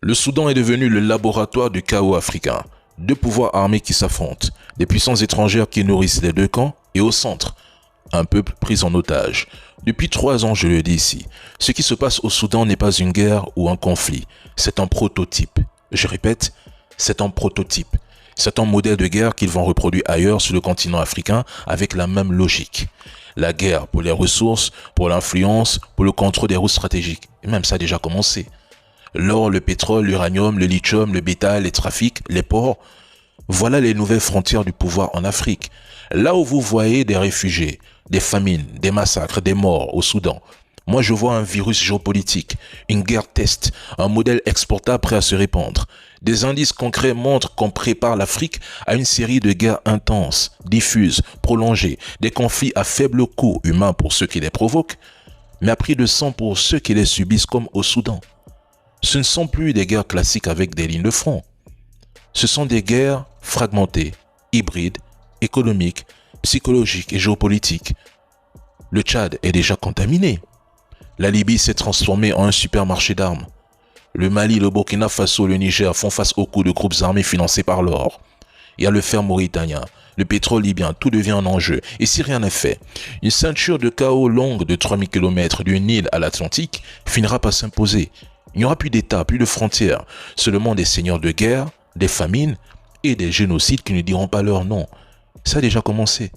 Le Soudan est devenu le laboratoire du chaos africain. Deux pouvoirs armés qui s'affrontent, des puissances étrangères qui nourrissent les deux camps, et au centre, un peuple pris en otage. Depuis 3 ans, je le dis ici, ce qui se passe au Soudan n'est pas une guerre ou un conflit, c'est un prototype. Je répète, c'est un prototype. C'est un modèle de guerre qu'ils vont reproduire ailleurs sur le continent africain avec la même logique. La guerre pour les ressources, pour l'influence, pour le contrôle des routes stratégiques. Et même ça a déjà commencé. L'or, le pétrole, l'uranium, le lithium, le bétail, les trafics, les ports. Voilà les nouvelles frontières du pouvoir en Afrique. Là où vous voyez des réfugiés, des famines, des massacres, des morts au Soudan, moi je vois un virus géopolitique, une guerre test, un modèle exportable prêt à se répandre. Des indices concrets montrent qu'on prépare l'Afrique à une série de guerres intenses, diffuses, prolongées, des conflits à faible coût humain pour ceux qui les provoquent, mais à prix de sang pour ceux qui les subissent comme au Soudan. Ce ne sont plus des guerres classiques avec des lignes de front. Ce sont des guerres fragmentées, hybrides, économiques, psychologiques et géopolitiques. Le Tchad est déjà contaminé. La Libye s'est transformée en un supermarché d'armes. Le Mali, le Burkina Faso, le Niger font face aux coups de groupes armés financés par l'or. Il y a le fer mauritanien, le pétrole libyen, tout devient un enjeu. Et si rien n'est fait, une ceinture de chaos longue de 3000 km du Nil à l'Atlantique finira par s'imposer. Il n'y aura plus d'État, plus de frontières, seulement des seigneurs de guerre, des famines et des génocides qui ne diront pas leur nom. Ça a déjà commencé.